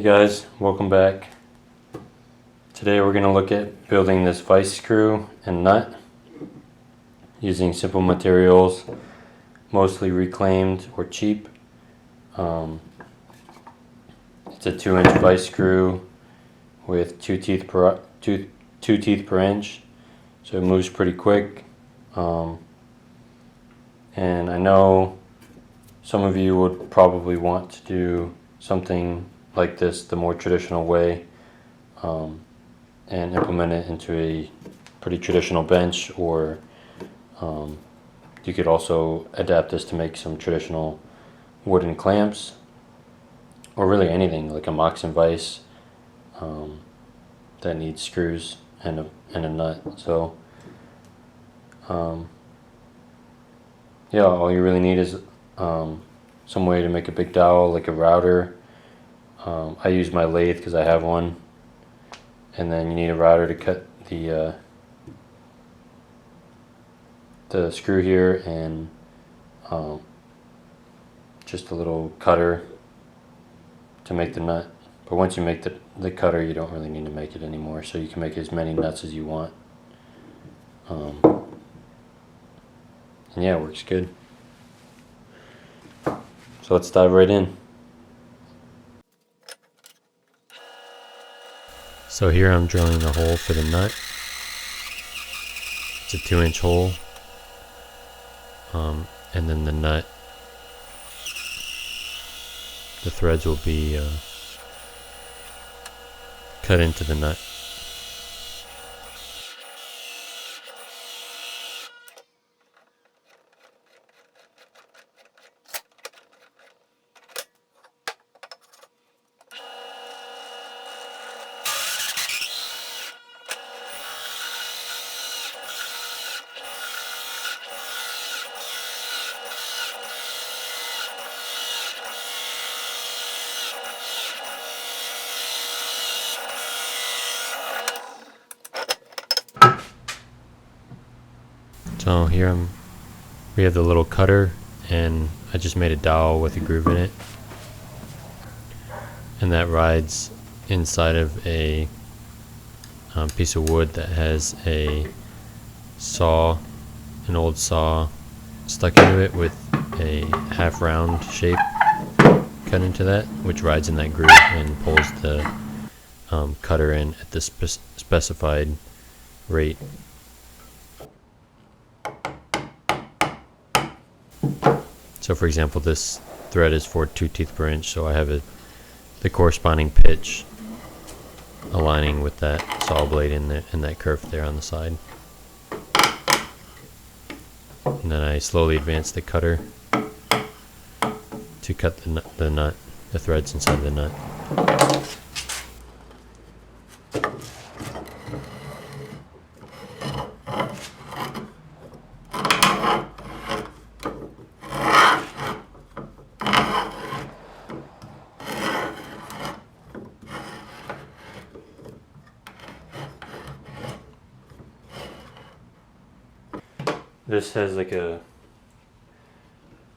guys, welcome back. Today we're going to look at building this vice screw and nut using simple materials, mostly reclaimed or cheap. It's a 2-inch vice screw with two teeth per inch, so it moves pretty quick. And I know some of you would probably want to do something like this the more traditional way, and implement it into a pretty traditional bench, or you could also adapt this to make some traditional wooden clamps, or really anything like a Moxon vise that needs screws and a nut. So yeah, all you really need is some way to make a big dowel, like a router. I use my lathe because I have one, and then you need a router to cut the screw here, and just a little cutter to make the nut. But once you make the cutter, you don't really need to make it anymore, so you can make as many nuts as you want. And yeah, it works good. So let's dive right in. So here I'm drilling a hole for the nut. It's a 2-inch hole. And then the nut, the threads will be cut into the nut. So here we have the little cutter, and I just made a dowel with a groove in it, and that rides inside of a piece of wood that has a saw, an old saw stuck into it with a half round shape cut into that, which rides in that groove and pulls the cutter in at the specified rate. So for example, this thread is for 2 teeth per inch, so I have the corresponding pitch aligning with that saw blade in that curve there on the side. And then I slowly advance the cutter to cut the threads inside the nut. This has like a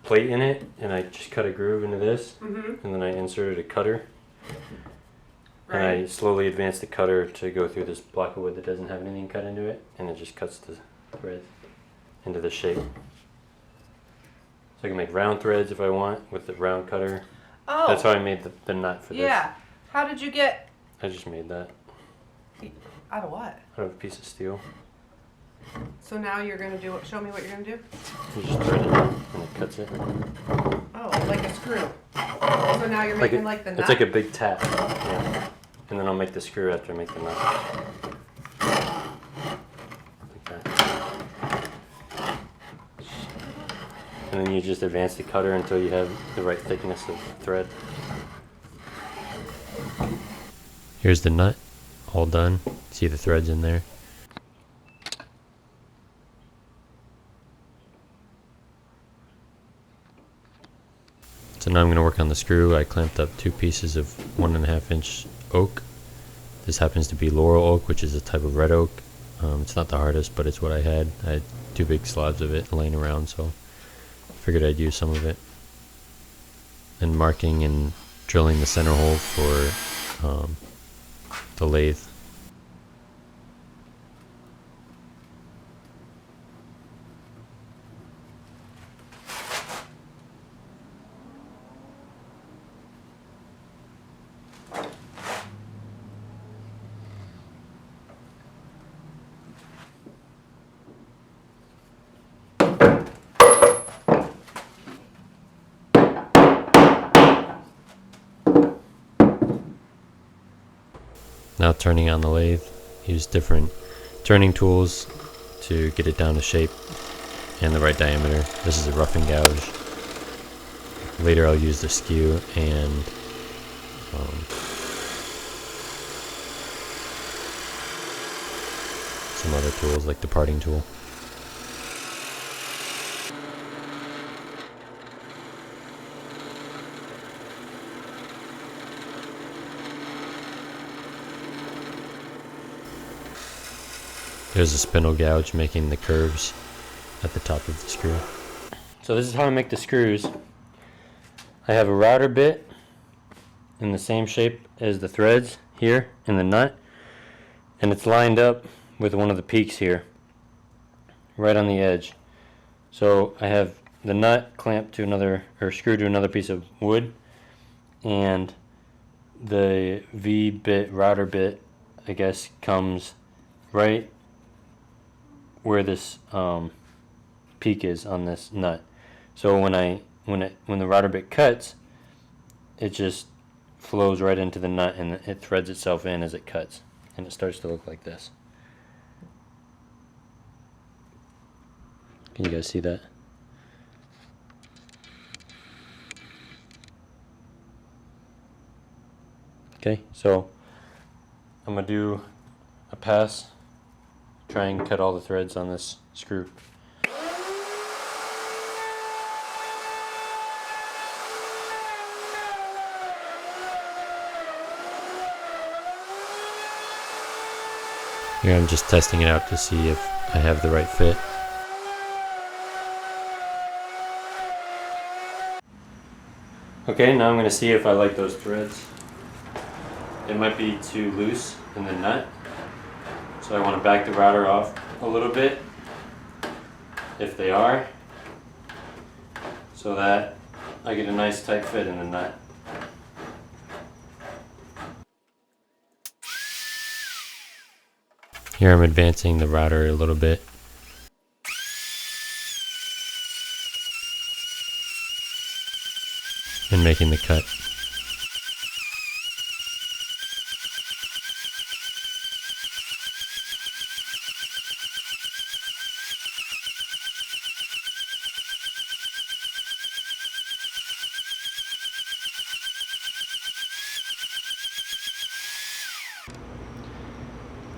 plate in it, and I just cut a groove into this, and then I inserted a cutter, and I slowly advanced the cutter to go through this block of wood that doesn't have anything cut into it, and it just cuts the threads into the shape. So I can make round threads if I want with the round cutter. Oh, that's how I made the nut for this. Yeah. How did you get? I just made that. Out of what? Out of a piece of steel. So now you're going to do it. Show me what you're going to do. You just thread it in and it cuts it. Oh, like a screw. So now you're making like the nut? It's like a big tap. Yeah. And then I'll make the screw after I make the nut. Like that. And then you just advance the cutter until you have the right thickness of thread. Here's the nut, all done. See the threads in there. So now I'm going to work on the screw. I clamped up 2 pieces of 1.5 inch oak. This happens to be laurel oak, which is a type of red oak. It's not the hardest, but it's what I had. I had 2 big slabs of it laying around, so I figured I'd use some of it. And marking and drilling the center hole for the lathe. Now turning on the lathe, use different turning tools to get it down to shape and the right diameter. This is a rough and gouge. Later I'll use the skew and some other tools like the parting tool. There's a spindle gouge making the curves at the top of the screw. So this is how I make the screws. I have a router bit in the same shape as the threads here in the nut, and it's lined up with one of the peaks here, right on the edge. So I have the nut clamped to another, or screwed to another piece of wood, and the V-bit, router bit, I guess, comes right where this peak is on this nut. So when the router bit cuts, it just flows right into the nut and it threads itself in as it cuts, and it starts to look like this. Can you guys see that? Okay, so I'm gonna do a pass, try and cut all the threads on this screw. Here I'm just testing it out to see if I have the right fit. Okay, now I'm going to see if I like those threads. It might be too loose in the nut, so I want to back the router off a little bit, if they are, so that I get a nice tight fit in the nut. Here I'm advancing the router a little bit. And making the cut.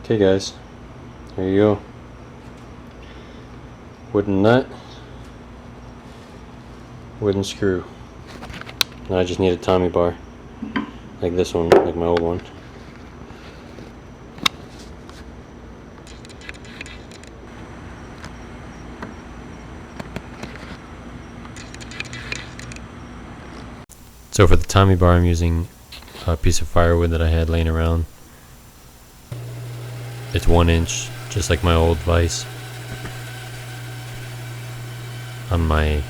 Okay guys, there you go. Wooden nut, wooden screw. Now I just need a Tommy bar, like this one, like my old one. So for the Tommy bar, I'm using a piece of firewood that I had laying around. It's 1 inch, just like my old vise, on my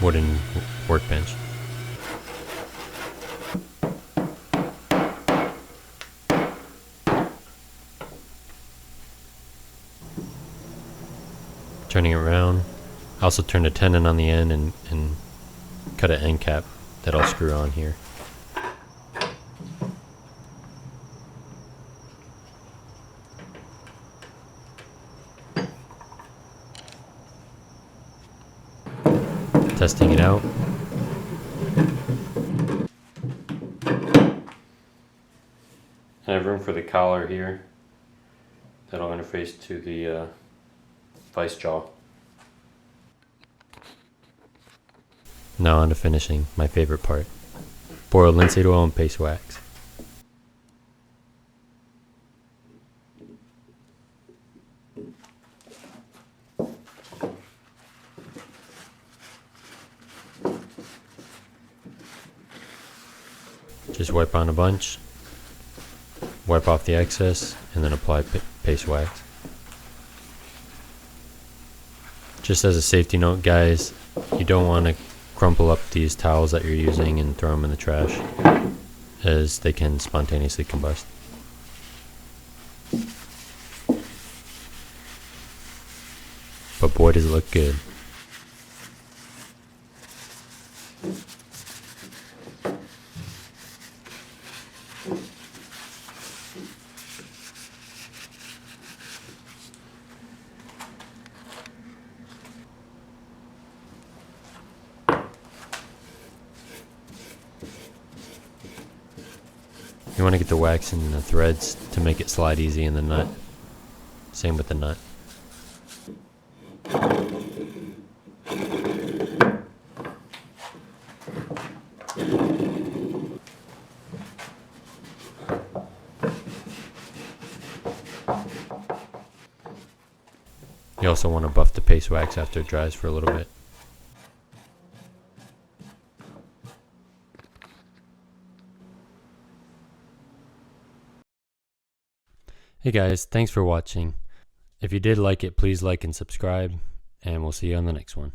wooden workbench. Turning it around. I also turned a tenon on the end and cut an end cap that I'll screw on here. Testing it out. I have room for the collar here that'll interface to the vice jaw. Now on to finishing, my favorite part. Boiled linseed oil and paste wax. Just Just wipe on a bunch, wipe off the excess, and then apply paste wax. Just as a safety note, guys, you don't want to crumple up these towels that you're using and throw them in the trash, as they can spontaneously combust. But boy, does it look good. You want to get the wax in the threads to make it slide easy in the nut. Same with the nut. You also want to buff the paste wax after it dries for a little bit. Hey guys, thanks for watching. If you did like it, please like and subscribe, and we'll see you on the next one.